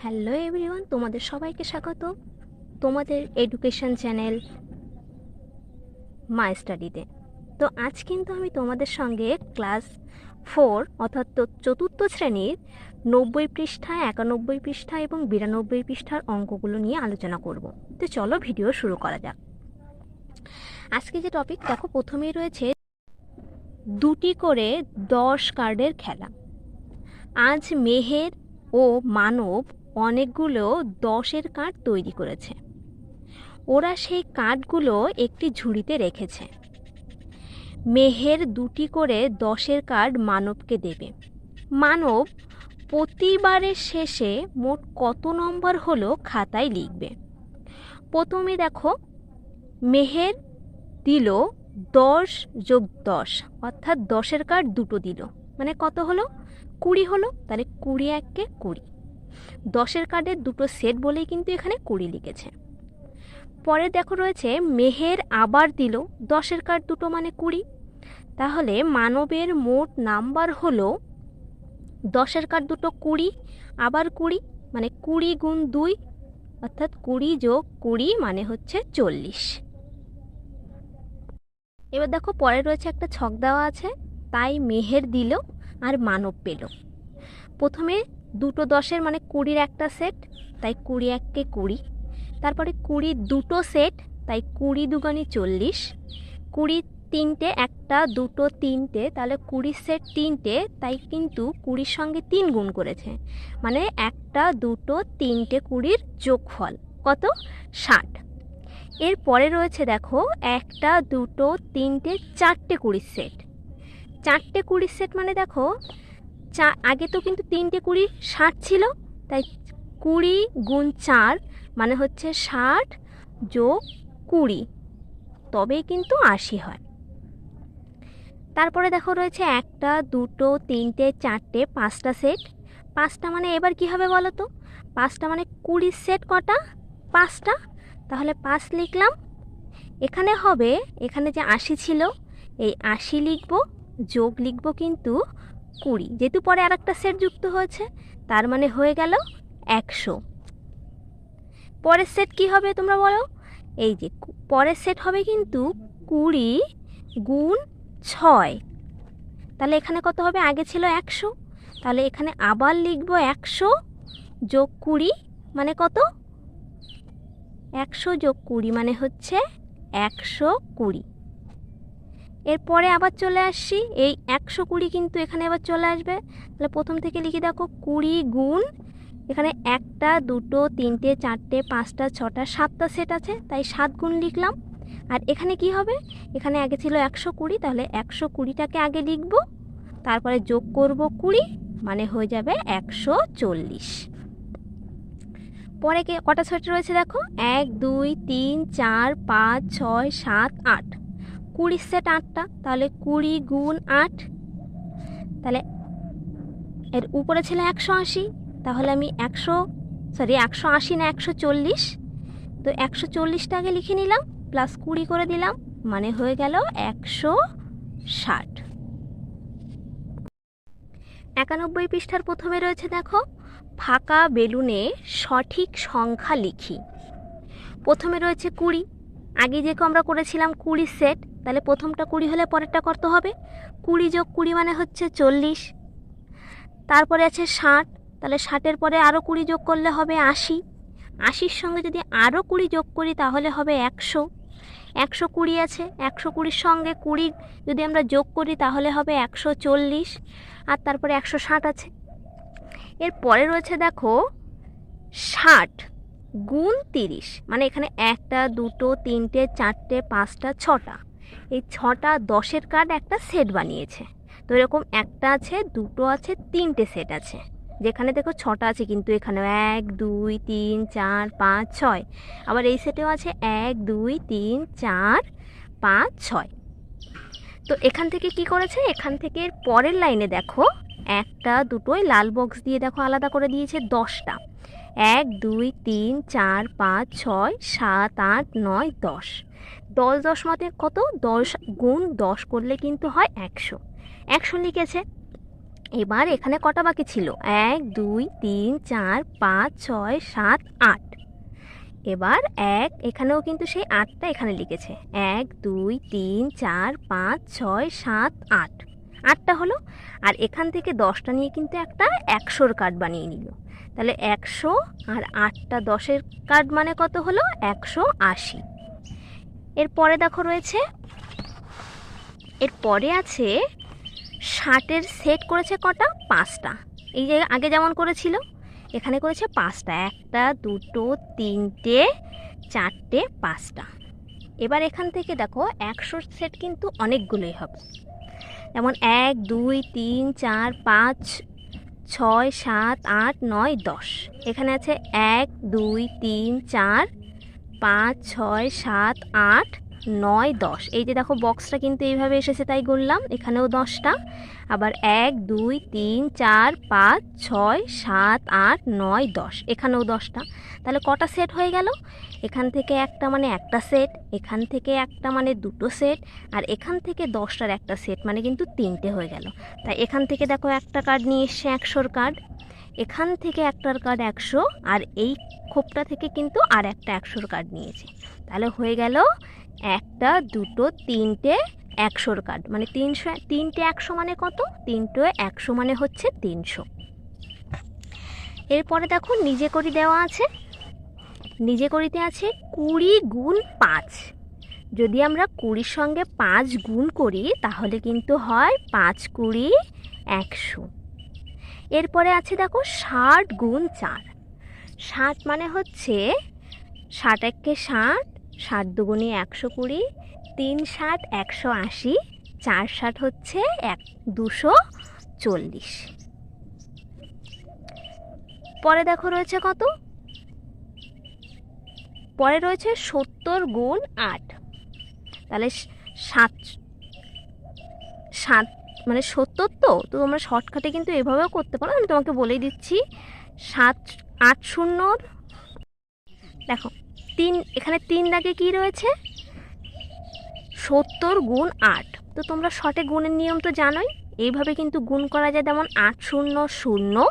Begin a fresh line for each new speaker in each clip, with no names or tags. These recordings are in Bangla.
হ্যালো এভরিওয়ান, তোমাদের সবাইকে স্বাগত তোমাদের এডুকেশন চ্যানেল মাই স্টাডিতে। তো আজ কিন্তু আমি তোমাদের সঙ্গে ক্লাস 4 অর্থাৎ চতুর্থ শ্রেণীর 90 পৃষ্ঠা, 91 পৃষ্ঠা এবং 92 পৃষ্ঠার অঙ্কগুলো নিয়ে আলোচনা করব। তো চলো ভিডিও শুরু করা যাক। আজকে যে টপিক দেখো, প্রথমেই রয়েছে দুটি করে 10 কার্ডের খেলা। আজ মেহের ও মানব অনেকগুলো 10-এর কার্ড তৈরি করেছে। ওরা সেই কার্ডগুলো একটি ঝুড়িতে রেখেছে। মেহের দুটি করে 10-এর কার্ড মানবকে দেবে। মানব প্রতিবারের শেষে মোট কত নম্বর হলো খাতায় লিখবে। প্রথমে দেখো, মেহের দিল 10 যোগ 10 অর্থাৎ 10-এর কার্ড দুটো দিল, মানে কত হলো? 20 হলো। তাহলে 20 একে 20, 10-এর কার্ডের দুটো সেট বলেই কিন্তু এখানে 20 লিখেছে। পরে দেখো রয়েছে মেহের আবার দিল 10-এর কার্ড দুটো, মানে 20। তাহলে মানবের মোট নাম্বার হলো 10-এর কার্ড দুটো 20 আবার 20, মানে 20 গুণ 2 অর্থাৎ 20 যোগ 20 মানে হচ্ছে 40। এবার দেখো পরে রয়েছে একটা ছক দেওয়া আছে, তাই মেহের দিল আর মানব পেল। প্রথমে দুটো 10-এর মানে 20-র একটা সেট, তাই 20 একে 20। তারপরে 20 দুটো সেট, তাই 20 দুগুণে 40। 20 তিনটে, একটা দুটো তিনটে, তাহলে 20 সেট তিনটে, তাই কিন্তু 20-র সঙ্গে 3 গুণ করেছে, মানে একটা দুটো তিনটে 20-র যোগফল কত? 60। এরপরে রয়েছে দেখো একটা দুটো তিনটে চারটে 20 সেট। চারটে 20 সেট মানে দেখো আগে তো কিন্তু তিনটে 20 60 ছিল, তাই 20 গুণ 4 মানে হচ্ছে 60 যোগ 20, তবেই কিন্তু 80 হয়। তারপরে দেখো রয়েছে একটা দুটো তিনটে চারটে 5টা সেট। 5টা মানে এবার কি হবে বলো তো? 5টা মানে 20 সেট কটা? 5টা। তাহলে 5 লিখলাম। এখানে হবে, এখানে যে 80 ছিল এই 80 লিখব, যোগ লিখব কিন্তু 20, যেহেতু পরে আর একটা সেট যুক্ত হয়েছে, তার মানে হয়ে গেল 100। পরের সেট কি হবে তোমরা বলো? এই যে পরের সেট হবে কিন্তু 20 গুণ 6, তাহলে এখানে কত হবে? আগে ছিল 100, তাহলে এখানে আবার লিখব 100 যোগ 20 মানে কত? 100 যোগ 20 মানে হচ্ছে 120। এরপরে আবার চলে আসছি, এই 120 কিন্তু এখানে আবার চলে আসবে। তাহলে প্রথম থেকে লিখে দেখো 20 গুণ, এখানে একটা দুটো তিনটে চারটে 5টা 6টা 7টা সেট আছে, তাই 7 গুণ লিখলাম। আর এখানে কি হবে? এখানে আগে ছিল 120, তাহলে 120টাকে আগে লিখব, তারপরে যোগ করব 20, মানে হয়ে যাবে 140। পরে কটা সেট রয়েছে দেখো, 1 2 3 4 5 6 7 8, 20 সেট 8টা, তাহলে 20 গুণ 8, তাহলে এর উপরে ছিল 180, তাহলে আমি 180 না 140, তো 140টা আগে লিখে নিলাম, প্লাস 20 করে দিলাম, মানে হয়ে গেল 160। 91 পৃষ্ঠার প্রথমে রয়েছে দেখো, ফাঁকা বেলুনে সঠিক সংখ্যা লিখি। প্রথমে রয়েছে 20, আগে যে আমরা করেছিলাম 20 সেট, তাহলে প্রথমটা 20 হলে পরেরটা কত হবে? 20 যোগ 20 মানে হচ্ছে 40। তারপরে আছে 60, তাহলে 60-এর পরে আরও 20 যোগ করলে হবে 80। 80-র সঙ্গে যদি আরও 20 যোগ করি তাহলে হবে 100। 120 আছে, 120-র সঙ্গে 20 যদি আমরা যোগ করি তাহলে হবে 140, আর তারপরে 160 আছে। এরপরে রয়েছে দেখো 60 গুণ 30, মানে এখানে একটা দুটো তিনটে চারটে 5টা 6টা, এই 6টা 10-এর কার্ড একটা সেট বানিয়েছে। তো এরকম একটা আছে, দুটো আছে, তিনটে সেট আছে, যেখানে দেখো 6টা আছে, কিন্তু এখানে 1 2 3 4 5 6, আবার এই সেটেও আছে 1 2 3 4 5 6। তো এখান থেকে কি করেছে? এখান থেকে পরের লাইনে দেখো একটা দুটোই লাল বক্স দিয়ে দেখো আলাদা করে দিয়েছে 10টা। 1 2 3 4 5 6 7 8 9 10, 10 10 মতে কত? 10 গুণ 10 করলে কিন্তু হয় 100। 100 লিখেছে। এবার এখানে কটা বাকি ছিল? 1 2 3 4 5 6 7 8। এবার এখানেও কিন্তু সেই 8টা এখানে লিখেছে। 1 2 3 4 5 6 7 8, 8টা হলো। আর এখান থেকে 10টা নিয়ে কিন্তু একটা 100-র কার্ড বানিয়ে নিল। তাহলে 100 আর 8টা 10-এর কার্ড মানে কত হলো? 180। এরপরে দেখো রয়েছে, এরপরে আছে 60-এর সেট করেছে কটা? 5টা। এই যে আগে যেমন করেছিল, এখানে করেছে 5টা, 1টা 2টো 3টে 4টে 5টা। এবার এখান থেকে দেখো 100 সেট কিন্তু অনেকগুলোই হবে, যেমন 1 2 3 4 5 6 7 8 9 10। এখানে আছে 1 2 3 4 5 6 7 8 9 10। এই যে দেখো বক্সটা কিন্তু এইভাবে এসেছে, তাই গুনলাম। এখানেও 10টা। আবার 1 2 3 4 5 6 7 8 9 10, এখানেও 10টা। তাহলে কটা সেট হয়ে গেল? এখান থেকে একটা মানে একটা সেট, এখান থেকে একটা মানে দুটো সেট, আর এখান থেকে 10টার একটা সেট মানে কিন্তু 3টে হয়ে গেল। তাই এখান থেকে দেখো একটা কার্ড নিয়ে এসছে 100-র কার্ড, এখান থেকে একটার কার্ড 100, আর এই খোপটা থেকে কিন্তু আর একটা 100-র কার্ড নিয়েছে। তাহলে হয়ে গেল একটা দুটো 3টে 100-র কার্ড, মানে 300। 3টে 100 মানে কত? 3টে 100 মানে হচ্ছে 300। এরপরে দেখো নিজে করি দেওয়া আছে। নিজে করিতে আছে 20 গুণ 5। যদি আমরা 20-র সঙ্গে 5 গুণ করি তাহলে কিন্তু হয় 5 20 100। এরপরে আছে দেখো 60 গুণ 4। 60 মানে হচ্ছে 60 একে 60, 60 দুগুণে 120, 3 60 180, 4 60 হচ্ছে 240। পরে দেখো রয়েছে কত? পরে রয়েছে 70 গুণ 8। তাহলে 7 মানে 70, তো তোমরা শর্টকাটে কিন্তু এভাবেও করতে পারো, আমি তোমাকে বলেই দিচ্ছি। 7 8 0, দেখো 3, এখানে 3 দাগে কি রয়েছে? 70 গুণ 8। তো তোমরা শর্টে গুণের নিয়ম তো জানোই, এইভাবে কিন্তু গুণ করা যায়। যেমন 8 0 0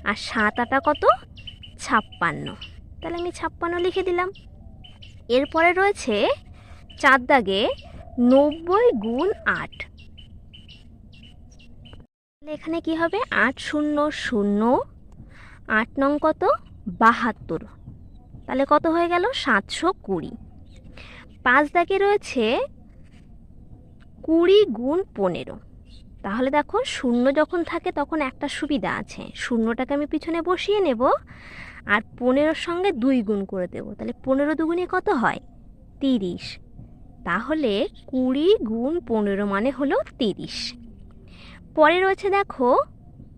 আর 7 8 কত? 56। তাহলে আমি 56 লিখে দিলাম। এরপরে রয়েছে 4 দাগে 90 গুণ 8। এখানে কি হবে? 8 0 0, 8 নং কত? 72। তাহলে কত হয়ে গেল? 720। 5 দাগে রয়েছে 20 গুণ 15। তাহলে দেখো শূন্য যখন থাকে তখন একটা সুবিধা আছে, শূন্যটাকে আমি পিছনে বসিয়ে নেব আর 15-র সঙ্গে 2 গুণ করে দেবো। তাহলে 15 দুগুণে কত হয়? 30। তাহলে 20 গুণ 15 মানে হলো 30। পরে রয়েছে দেখো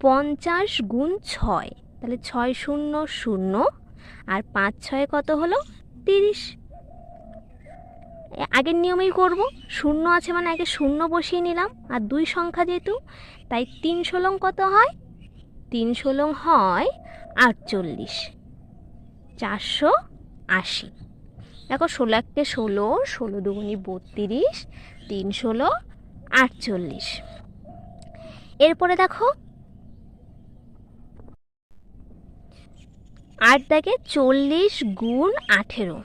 50 গুণ 6। তাহলে 6 0 0 আর 5 6 কত হলো? 30। আগের নিয়মেই করব, শূন্য আছে মানে আগে শূন্য বসিয়ে নিলাম, আর 2 সংখ্যা যেহেতু, তাই 3 ষোলং কত হয়? 3 ষোলং হয় 48, 480। দেখো 16 একে 16, 16 দুগুণে 32, 3 16 48। এরপরে দেখো 8 দাগে 40 গুণ 18।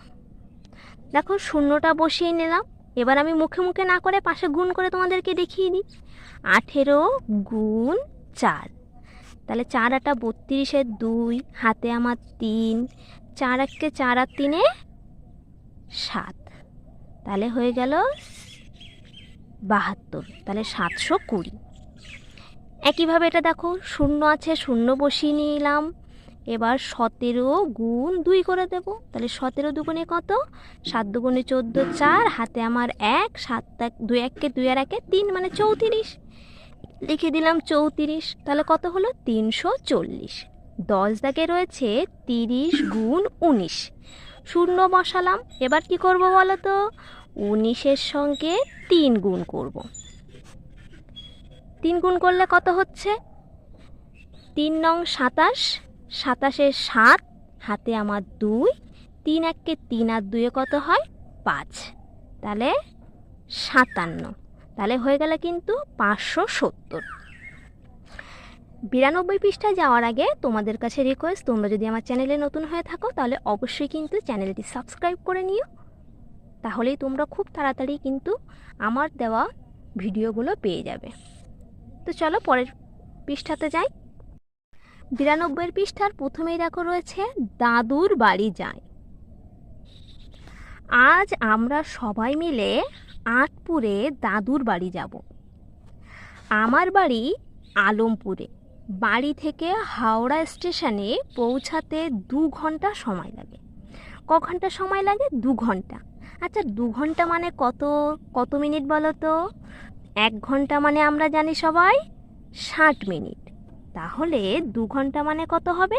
দেখো শূন্যটা বসিয়ে নিলাম। এবার আমি মুখে মুখে না করে পাশে গুণ করে তোমাদেরকে দেখিয়ে দিই। 18 গুণ 4। তাহলে 4 8 32, 2 হাতে আমার 3, 4 1 4 আর 3 7। তাহলে হয়ে গেল 72। তাহলে 720। একইভাবে এটা দেখো শূন্য আছে, শূন্য বসিয়ে নিলাম। এবার 17 গুণ 2 করে দেব। তাহলে 17 দুগুণে কত? 7 দুগুণে 14, 4 হাতে আমার 1, 7 2 1 2 আর 1 3 মানে 34। লিখে দিলাম 34। তাহলে কত হলো? 340। 10 দাগে রয়েছে 30 গুণ 19। শূন্য বসালাম। এবার কি করব বলো তো? 19-এর সঙ্গে 3 গুণ করব। 3 গুণ করলে কত হচ্ছে? 3 নং 27, 27-এ 7 হাতে আমার 2, 3 1 3 আর 2 কত হয়? 5। তাহলে 57। তাহলে হয়ে গেল কিন্তু 570। 92 পৃষ্ঠায় যাওয়ার আগে তোমাদের কাছে রিকোয়েস্ট, তোমরা যদি আমার চ্যানেলে নতুন হয়ে থাকো তাহলে অবশ্যই কিন্তু চ্যানেলটি সাবস্ক্রাইব করে নিও, তাহলেই তোমরা খুব তাড়াতাড়ি কিন্তু আমার দেওয়া ভিডিওগুলো পেয়ে যাবে। তো চলো পরের পৃষ্ঠাতে যাই। 92 পৃষ্ঠার প্রথমেই দেখো রয়েছে দাদুর বাড়ি যাই। আজ আমরা সবাই মিলে আটপুরে দাদুর বাড়ি যাব। আমার বাড়ি আলমপুরে। বাড়ি থেকে হাওড়া স্টেশনে পৌঁছাতে 2 ঘন্টা সময় লাগে। ক ঘন্টা সময় লাগে? 2 ঘন্টা। আচ্ছা, 2 ঘন্টা মানে কত মিনিট বলো তো? 1 ঘন্টা মানে আমরা জানি সবাই 60 মিনিট। তাহলে 2 ঘন্টা মানে কত হবে?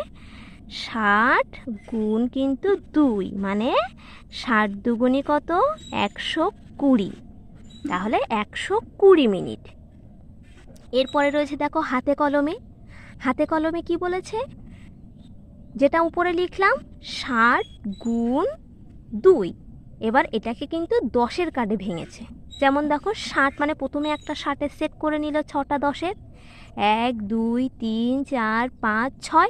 60 গুণ কিন্তু 2 মানে 60 দুগুণি কত? 120। তাহলে 120 মিনিট। এরপরে রয়েছে দেখো হাতে কলমে। হাতে কলমে কি বলেছে? যেটা উপরে লিখলাম 60 গুণ 2। এবার এটাকে কিন্তু 10-এর কার্ডে ভেঙেছে। যেমন দেখো 60 মানে প্রথমে একটা 60-এর সেট করে নিল 6টা 10-এর, 1 2 3 4 5 6।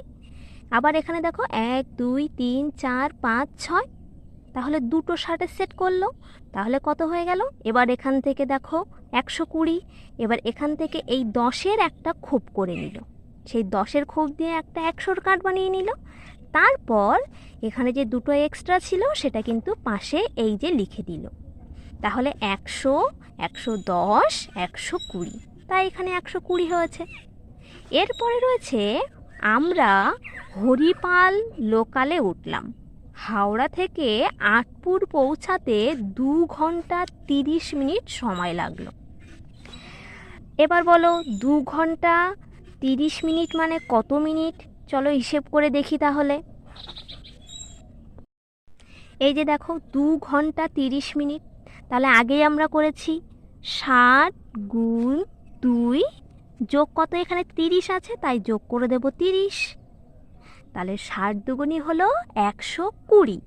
আবার এখানে দেখো 1 2 3 4 5 6, তাহলে দুটো 60-এর সেট করলো, তাহলে কত হয়ে গেল? এবার এখান থেকে দেখো 120। এবার এখান থেকে এই 10-এর একটা খোপ করে নিল, সেই 10-এর খোপ দিয়ে একটা 100-র কার্ড বানিয়ে নিল। তারপর এখানে যে দুটো এক্সট্রা ছিল সেটা কিন্তু পাশে এই যে লিখে দিল। তাহলে 100 110 120, তাই এখানে 120 হয়েছে। এরপরে রয়েছে আমরা হরিপাল লোকালে উঠলাম। হাওড়া থেকে আটপুর পৌঁছাতে 2 ঘন্টা 30 মিনিট সময় লাগলো। এবার বলো 2 ঘন্টা 30 মিনিট মানে কত মিনিট? চলো হিসেব করে দেখি তাহলে। এই যে দেখো 2 ঘন্টা 30 মিনিট, তাহলে আগেই আমরা করেছি 60 গুণ 2 যোগ কত? এখানে 30 আছে, তাই যোগ করে দেব 30। তাহলে 60 দুগুণি হলো 120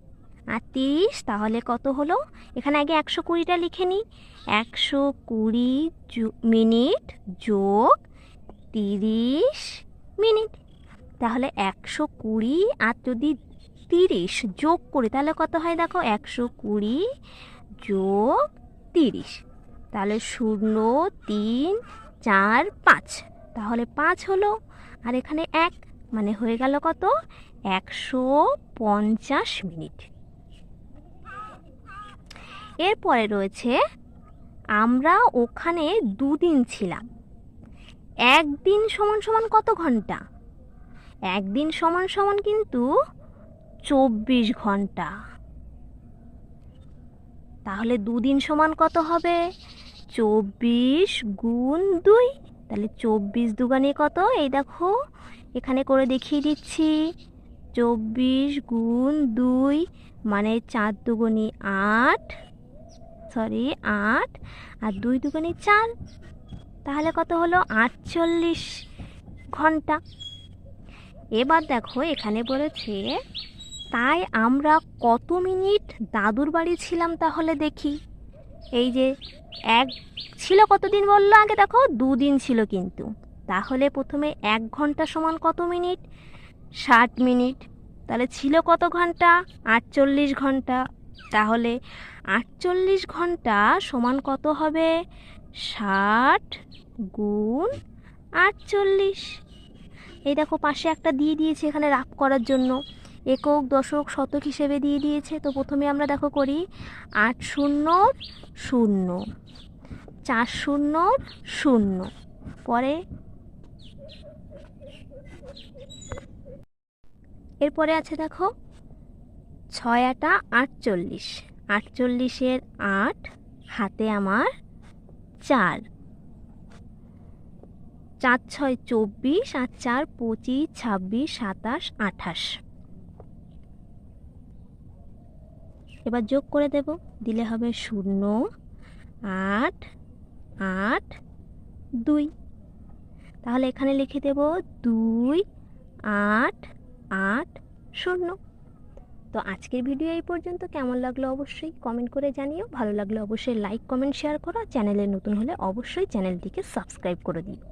আর 30 তাহলে কত হলো? এখানে আগে 120টা লিখে নিই। 120 মিনিট যোগ 30 মিনিট। তাহলে 120 আর যদি 30 যোগ করি তাহলে কত হয়? দেখো 120 যোগ 30, তাহলে 0 3 4 5, তাহলে 5 হলো। আর এখানে 1 মানে হয়ে গেল কত? 150 মিনিট। এরপরে রয়েছে আমরা ওখানে 2 দিন ছিলাম। একদিন সমান সমান কত ঘন্টা? একদিন সমান সমান কিন্তু 24 ঘন্টা। তাহলে 2 দিন সমান কত হবে? 24 গুণ 2, তাহলে 24 দুগুণে কত? এই দেখো এখানে করে দেখিয়ে দিচ্ছি। 24 গুণ 2 মানে 4 দুগুণে 8, 8 আর 2 দুগুণে 4, তাহলে কত হলো? 48 ঘন্টা। এবার দেখো এখানে বলেছে তাই আমরা কত মিনিট দাদুর বাড়ি ছিলাম তাহলে দেখি। এই যে এক ছিল কতদিন বললো আগে? দেখো 2 দিন ছিল কিন্তু। তাহলে প্রথমে 1 ঘন্টা সমান কত মিনিট? 60 মিনিট। তাহলে ছিল কত ঘন্টা? 48 ঘন্টা। তাহলে 48 ঘন্টা সমান কত হবে? 60 গুণ 48। এই দেখো পাশে একটা দিয়ে দিয়েছে এখানে রাফ করার জন্য, একক দশক শতক হিসেবে দিয়ে দিয়েছে। তো প্রথমে আমরা দেখো করি 8 0 0 4 0 0, পরে এরপরে আছে দেখো 6 8 48, 48-এর 8, হাতে আমার 4, 4 6 24 আর 4 25 26 27 28। এবার যোগ করে দেব, দিলে হবে 0 8 8 2। তাহলে এখানে লিখে দেব 2 8 8 0। তো আজকের ভিডিও এই পর্যন্ত। কেমন লাগলো অবশ্যই কমেন্ট করে জানিও। ভালো লাগলে অবশ্যই লাইক কমেন্ট শেয়ার করো। চ্যানেলে নতুন হলে অবশ্যই চ্যানেলটিকে সাবস্ক্রাইব করে দিও।